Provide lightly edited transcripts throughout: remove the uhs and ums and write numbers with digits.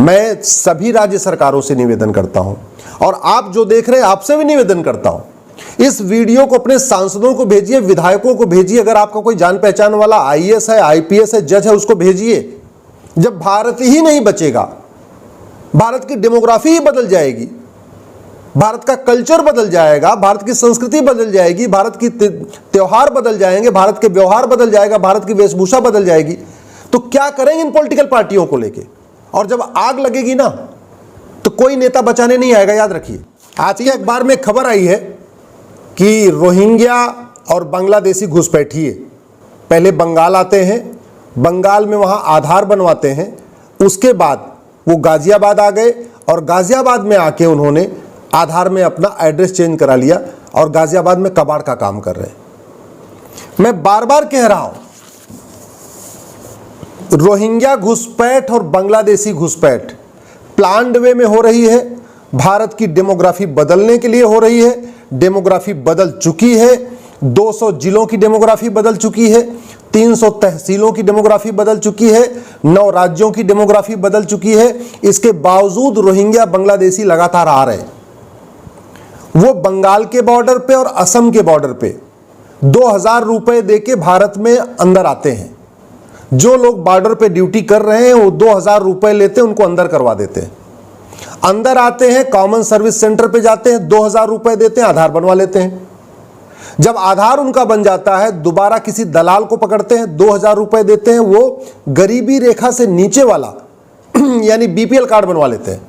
मैं सभी राज्य सरकारों से निवेदन करता हूं और आप जो देख रहे हैं आपसे भी निवेदन करता हूं, इस वीडियो को अपने सांसदों को भेजिए, विधायकों को भेजिए। अगर आपका कोई जान पहचान वाला आईएएस है, आईपीएस है, जज है, उसको भेजिए। जब भारत ही नहीं बचेगा, भारत की डेमोग्राफी ही बदल जाएगी, भारत का कल्चर बदल जाएगा, भारत की संस्कृति बदल जाएगी, भारत की त्योहार बदल जाएंगे, भारत के व्यवहार बदल जाएगा, भारत की वेशभूषा बदल जाएगी, तो क्या करेंगे इन पॉलिटिकल पार्टियों को लेके? और जब आग लगेगी ना तो कोई नेता बचाने नहीं आएगा, याद रखिए। आज के अखबार में खबर आई है कि रोहिंग्या और बांग्लादेशी घुसपैठिए पहले बंगाल आते हैं, बंगाल में वहां आधार बनवाते हैं, उसके बाद वो गाजियाबाद आ गए और गाजियाबाद में आके उन्होंने आधार में अपना एड्रेस चेंज करा लिया और गाजियाबाद में कबाड़ का काम कर रहे हैं। मैं बार बार कह रहा हूं, रोहिंग्या घुसपैठ और बांग्लादेशी घुसपैठ प्लान्ड वे में हो रही है। भारत की डेमोग्राफी बदलने के लिए हो रही है। डेमोग्राफी बदल चुकी है। 200 जिलों की डेमोग्राफी बदल चुकी है। 300 तहसीलों की डेमोग्राफी बदल चुकी है। 9 राज्यों की डेमोग्राफी बदल चुकी है। इसके बावजूद रोहिंग्या बांग्लादेशी लगातार आ रहे हैं। वो बंगाल के बॉर्डर पे और असम के बॉर्डर पे 2000 रुपए देके भारत में अंदर आते हैं। जो लोग बॉर्डर पे ड्यूटी कर रहे हैं वो 2000 रुपए लेते हैं, उनको अंदर करवा देते हैं। अंदर आते हैं, कॉमन सर्विस सेंटर पे जाते हैं, 2000 रुपए देते हैं, आधार बनवा लेते हैं। जब आधार उनका बन जाता है, दोबारा किसी दलाल को पकड़ते हैं, 2000 रुपए देते हैं, वो गरीबी रेखा से नीचे वाला यानी बीपीएल कार्ड बनवा लेते हैं।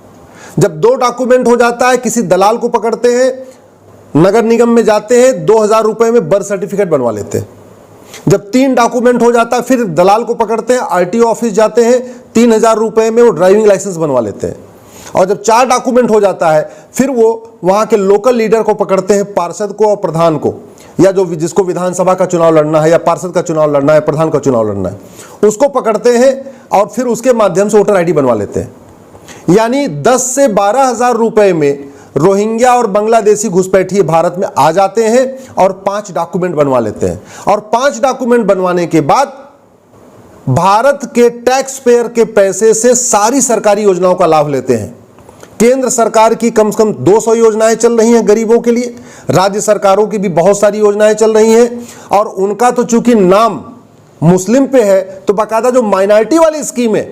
जब 2 डॉक्यूमेंट हो जाता है, किसी दलाल को पकड़ते हैं, नगर निगम में जाते हैं, 2000 रुपए में बर्थ सर्टिफिकेट बनवा लेते हैं। जब 3 डॉक्यूमेंट हो जाता है, फिर दलाल को पकड़ते हैं, आरटीओ ऑफिस जाते हैं, 3000 रुपए में वो ड्राइविंग लाइसेंस बनवा लेते हैं। और जब 4 डॉक्यूमेंट हो जाता है, फिर वो वहां के लोकल लीडर को पकड़ते हैं, पार्षद को और प्रधान को, या जो जिसको विधानसभा का चुनाव लड़ना है या पार्षद का चुनाव लड़ना है, प्रधान का चुनाव लड़ना है, उसको पकड़ते हैं और फिर उसके माध्यम से वोटर आईडी बनवा लेते हैं। यानी 10 से 12,000 रुपए में रोहिंग्या और बांग्लादेशी घुसपैठिए भारत में आ जाते हैं और 5 डॉक्यूमेंट बनवा लेते हैं। और 5 डॉक्यूमेंट बनवाने के बाद भारत के टैक्स पेयर के पैसे से सारी सरकारी योजनाओं का लाभ लेते हैं। केंद्र सरकार की कम से कम 200 योजनाएं चल रही हैं गरीबों के लिए, राज्य सरकारों की भी बहुत सारी योजनाएं चल रही हैं। और उनका तो चूंकि नाम मुस्लिम पे है, तो बाकायदा जो माइनॉरिटी वाली स्कीम है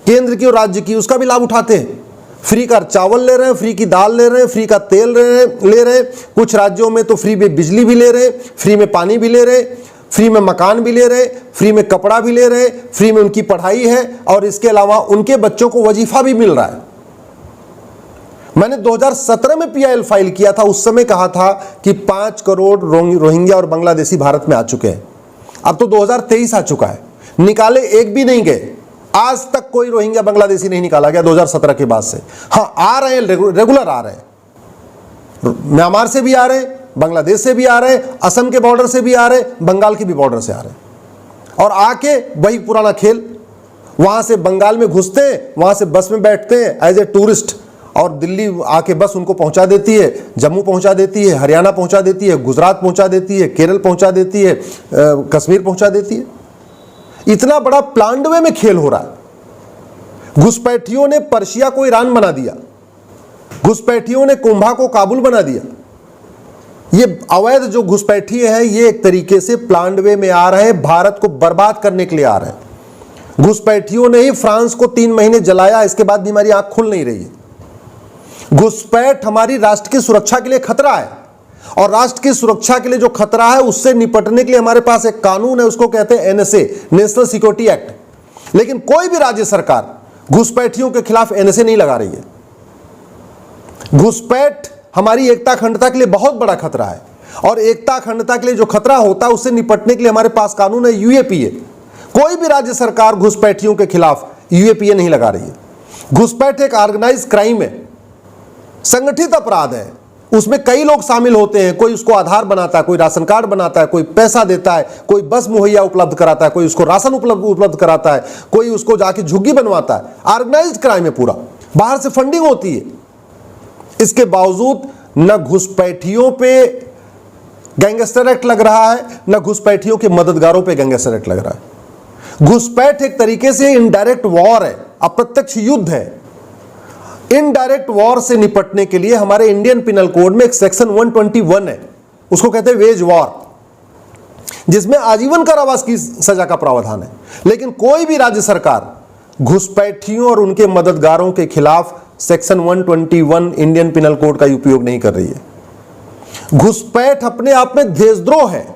केंद्र की और राज्य की, उसका भी लाभ उठाते हैं। फ्री का चावल ले रहे हैं, फ्री की दाल ले रहे हैं, फ्री का तेल ले रहे हैं। कुछ राज्यों में तो फ्री में बिजली भी ले रहे हैं, फ्री में पानी भी ले रहे हैं, फ्री में मकान भी ले रहे हैं, फ्री में कपड़ा भी ले रहे हैं, फ्री में उनकी पढ़ाई है और इसके अलावा उनके बच्चों को वजीफा भी मिल रहा है। मैंने 2017 में पीआईएल फाइल किया था, उस समय कहा था कि 5 करोड़ रोहिंग्या और बांग्लादेशी भारत में आ चुके हैं। अब तो 2023 आ चुका है, निकाले एक भी नहीं गए। आज तक कोई रोहिंग्या बांग्लादेशी नहीं निकाला गया 2017 के बाद से। हाँ, आ रहे हैं, रेगुलर आ रहे हैं, म्यांमार से भी आ रहे हैं, बांग्लादेश से भी आ रहे हैं, असम के बॉर्डर से भी आ रहे हैं, बंगाल के भी बॉर्डर से आ रहे हैं। और आके वही पुराना खेल, वहां से बंगाल में घुसते हैं, वहां से बस में बैठते हैं एज ए टूरिस्ट और दिल्ली आके बस उनको पहुंचा देती है, जम्मू पहुंचा देती है, हरियाणा पहुंचा देती है, गुजरात पहुंचा देती है, केरल पहुंचा देती है, कश्मीर पहुंचा देती है। इतना बड़ा प्लान्ड वे में खेल हो रहा है। घुसपैठियों ने पर्शिया को ईरान बना दिया, घुसपैठियों ने कुंभा को काबुल बना दिया। ये अवैध जो घुसपैठिए हैं, ये एक तरीके से प्लान्ड वे में आ रहे हैं, भारत को बर्बाद करने के लिए आ रहे हैं। घुसपैठियों ने ही फ्रांस को 3 महीने जलाया, इसके बाद भी हमारी आंख खुल नहीं रही है। घुसपैठ हमारी राष्ट्र की सुरक्षा के लिए खतरा है और राष्ट्र की सुरक्षा के लिए जो खतरा है उससे निपटने के लिए हमारे पास एक कानून है, उसको कहते हैं एनएसए, नेशनल सिक्योरिटी एक्ट। लेकिन कोई भी राज्य सरकार घुसपैठियों के खिलाफ एनएसए नहीं लगा रही है। घुसपैठ हमारी एकता अखंडता के लिए बहुत बड़ा खतरा है और एकता अखंडता के लिए जो खतरा होता है उससे निपटने के लिए हमारे पास कानून है यूएपीए। कोई भी राज्य सरकार घुसपैठियों के खिलाफ यूएपीए नहीं लगा रही है। घुसपैठ एक ऑर्गेनाइज क्राइम है, संगठित अपराध है, उसमें कई लोग शामिल होते हैं। कोई उसको आधार बनाता है, कोई राशन कार्ड बनाता है, कोई पैसा देता है, कोई बस मुहैया उपलब्ध कराता है, कोई उसको राशन उपलब्ध कराता है, कोई उसको जाके झुग्गी बनवाता है। ऑर्गेनाइज्ड क्राइम है पूरा, बाहर से फंडिंग होती है। इसके बावजूद न घुसपैठियों पे गैंगस्टर एक्ट लग रहा है, न घुसपैठियों के मददगारों पे गैंगस्टर एक्ट लग रहा है। घुसपैठ एक तरीके से इनडायरेक्ट वॉर है, अप्रत्यक्ष युद्ध है। इनडायरेक्ट वॉर से निपटने के लिए हमारे इंडियन पिनल कोड में एक सेक्शन 121 है, उसको कहते हैं वेज वॉर, जिसमें आजीवन कारावास की सजा का प्रावधान है। लेकिन कोई भी राज्य सरकार घुसपैठियों और उनके मददगारों के खिलाफ सेक्शन 121 इंडियन पिनल कोड का उपयोग नहीं कर रही है। घुसपैठ अपने आप में देशद्रोह है,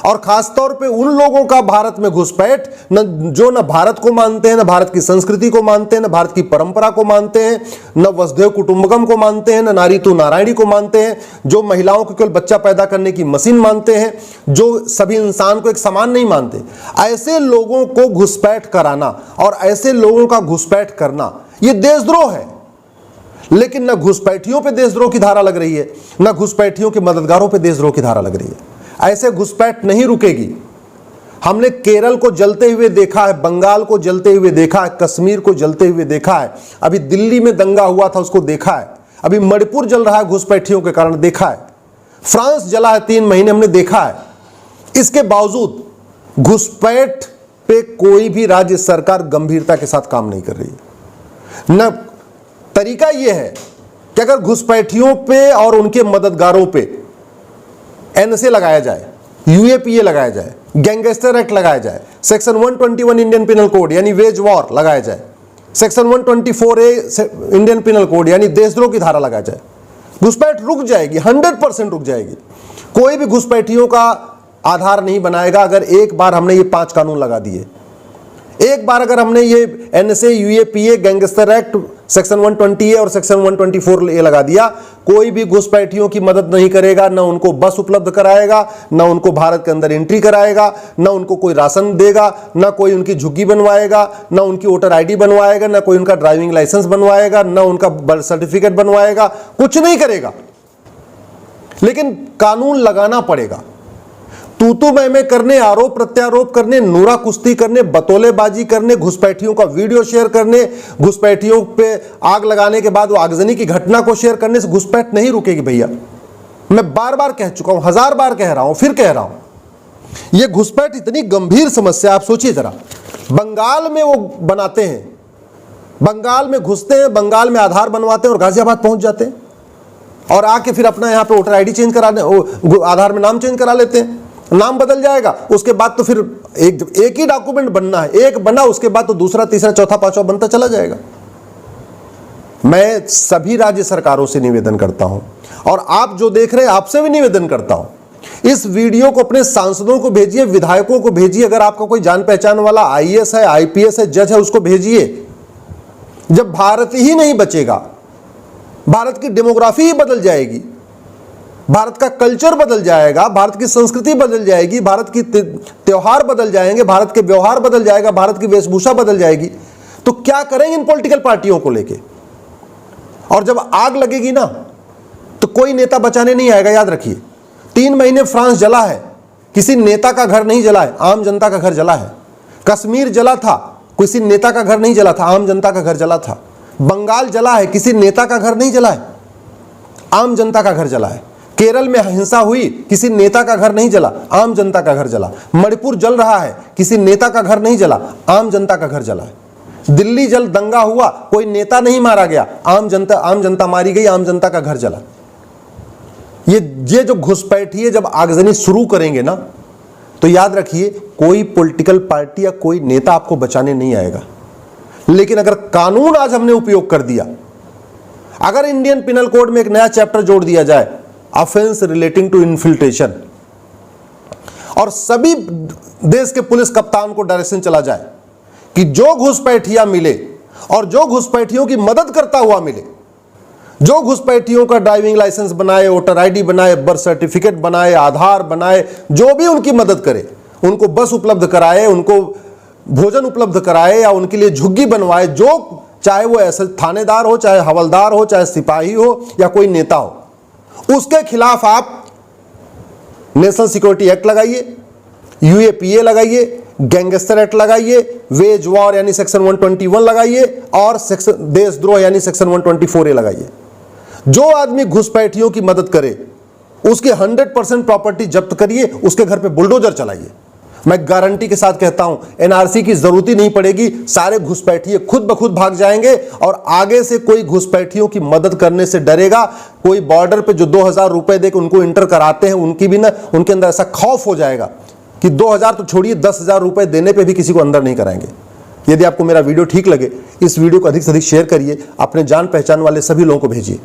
और खासतौर पे उन लोगों का भारत में घुसपैठ जो न भारत को मानते हैं, न भारत की संस्कृति को मानते हैं, न भारत की परंपरा को मानते हैं, न वसुधैव कुटुंबकम को मानते हैं, न नारी तू नारायणी को मानते हैं, जो महिलाओं को केवल बच्चा पैदा करने की मशीन मानते हैं, जो सभी इंसान को एक समान नहीं मानते। ऐसे लोगों को घुसपैठ कराना और ऐसे लोगों का घुसपैठ करना यह देशद्रोह है। लेकिन न घुसपैठियों पे देशद्रोह की धारा लग रही है, न घुसपैठियों के मददगारों पे देशद्रोह की धारा लग रही है। ऐसे घुसपैठ नहीं रुकेगी। हमने केरल को जलते हुए देखा है, बंगाल को जलते हुए देखा है, कश्मीर को जलते हुए देखा है, अभी दिल्ली में दंगा हुआ था उसको देखा है, अभी मणिपुर जल रहा है घुसपैठियों के कारण देखा है, फ्रांस जला है 3 महीने हमने देखा है। इसके बावजूद घुसपैठ पे कोई भी राज्य सरकार गंभीरता के साथ काम नहीं कर रही है। न तरीका यह है कि अगर घुसपैठियों पे और उनके मददगारों पे एनएसए लगाया जाए, यूएपीए लगाया जाए, गैंगस्टर एक्ट लगाया जाए, सेक्शन 121 इंडियन पिनल कोड यानी वेज वॉर लगाया जाए, section 124A Indian penal code यानी देशद्रोह की धारा लगाया जाए, घुसपैठ रुक जाएगी, 100% रुक जाएगी। कोई भी घुसपैठियों का आधार नहीं बनाएगा अगर एक बार हमने ये 5 कानून लगा दिए। एक बार अगर हमने ये NSA, UAPA, gangster act, section 120A और सेक्शन 124A लगा दिया, कोई भी घुसपैठियों की मदद नहीं करेगा, ना उनको बस उपलब्ध कराएगा, ना उनको भारत के अंदर एंट्री कराएगा, ना उनको कोई राशन देगा, ना कोई उनकी झुग्गी बनवाएगा, ना उनकी वोटर आईडी बनवाएगा, ना कोई उनका ड्राइविंग लाइसेंस बनवाएगा, ना उनका बर्थ सर्टिफिकेट बनवाएगा, कुछ नहीं करेगा। लेकिन कानून लगाना पड़ेगा। तू मैं करने, आरोप प्रत्यारोप करने, नूरा कुश्ती करने, बतौलेबाजी करने, घुसपैठियों का वीडियो शेयर करने, घुसपैठियों पे आग लगाने के बाद वो आगजनी की घटना को शेयर करने से घुसपैठ नहीं रुकेगी भैया। मैं बार बार कह चुका हूं, 1000 बार कह रहा हूं, फिर कह रहा हूं। ये घुसपैठ इतनी गंभीर समस्या, आप सोचिए जरा। बंगाल में वो बनाते हैं, बंगाल में घुसते हैं, बंगाल में आधार बनवाते हैं और गाजियाबाद पहुंच जाते हैं और आके फिर अपना यहां पे वोटर आईडी चेंज कराने, आधार में नाम चेंज करा लेते हैं। नाम बदल जाएगा, उसके बाद तो फिर एक ही डॉक्यूमेंट बनना है, एक बना उसके बाद तो दूसरा, तीसरा, चौथा, पांचवा बनता चला जाएगा। मैं सभी राज्य सरकारों से निवेदन करता हूं और आप जो देख रहे हैं आपसे भी निवेदन करता हूं, इस वीडियो को अपने सांसदों को भेजिए, विधायकों को भेजिए, अगर आपका कोई जान पहचान वाला आईएएस है, आईपीएस है, जज है, उसको भेजिए। जब भारत ही नहीं बचेगा, भारत की डेमोग्राफी ही बदल जाएगी, भारत का कल्चर बदल जाएगा, भारत की संस्कृति बदल जाएगी, भारत की त्योहार बदल जाएंगे, भारत के व्यवहार बदल जाएगा, भारत की वेशभूषा बदल जाएगी, तो क्या करेंगे इन पॉलिटिकल पार्टियों को लेके? और जब आग लगेगी ना तो कोई नेता बचाने नहीं आएगा, याद रखिए। 3 महीने फ्रांस जला है, किसी नेता का घर नहीं जला है, आम जनता का घर जला है। कश्मीर जला था, किसी नेता का घर नहीं जला था, आम जनता का घर जला था। बंगाल जला है, किसी नेता का घर नहीं जला है, आम जनता का घर जला है। केरल में हिंसा हुई, किसी नेता का घर नहीं जला, आम जनता का घर जला। मणिपुर जल रहा है, किसी नेता का घर नहीं जला, आम जनता का घर जला है। दिल्ली जल दंगा हुआ, कोई नेता नहीं मारा गया, आम जनता मारी गई, आम जनता का घर जला। ये जो घुसपैठिए जब आगजनी शुरू करेंगे ना, तो याद रखिए कोई पॉलिटिकल पार्टी या कोई नेता आपको बचाने नहीं आएगा। लेकिन अगर कानून आज हमने उपयोग कर दिया, अगर इंडियन पिनल कोड में एक नया चैप्टर जोड़ दिया जाए, ऑफेंस रिलेटिंग टू इन्फिल्ट्रेशन, और सभी देश के पुलिस कप्तान को डायरेक्शन चला जाए कि जो घुसपैठिया मिले और जो घुसपैठियों की मदद करता हुआ मिले, जो घुसपैठियों का ड्राइविंग लाइसेंस बनाए, वोटर आईडी बनाए, बर्थ सर्टिफिकेट बनाए, आधार बनाए, जो भी उनकी मदद करे, उनको बस उपलब्ध कराए, उनको भोजन उपलब्ध कराए या उनके लिए झुग्गी बनवाए, जो चाहे वो ऐसे थानेदार हो, चाहे हवलदार हो, चाहे सिपाही हो या कोई नेता हो, उसके खिलाफ आप नेशनल सिक्योरिटी एक्ट लगाइए, यूएपीए लगाइए, गैंगस्टर एक्ट लगाइए, वेज वॉर यानी सेक्शन 121 लगाइए और सेक्शन देशद्रोह यानी सेक्शन 124A लगाइए। जो आदमी घुसपैठियों की मदद करे उसकी 100% प्रॉपर्टी जब्त करिए, उसके घर पे बुलडोजर चलाइए। मैं गारंटी के साथ कहता हूं एनआरसी की जरूरत ही नहीं पड़ेगी, सारे घुसपैठिए खुद ब खुद भाग जाएंगे और आगे से कोई घुसपैठियों की मदद करने से डरेगा। कोई बॉर्डर पे जो 2000 रुपए देकर उनको इंटर कराते हैं उनकी भी ना, उनके अंदर ऐसा खौफ हो जाएगा कि 2000 तो छोड़िए 10,000 रुपए देने पे भी किसी को अंदर नहीं कराएंगे। यदि आपको मेरा वीडियो ठीक लगे, इस वीडियो को अधिक से अधिक शेयर करिए, अपने जान पहचान वाले सभी लोगों को भेजिए।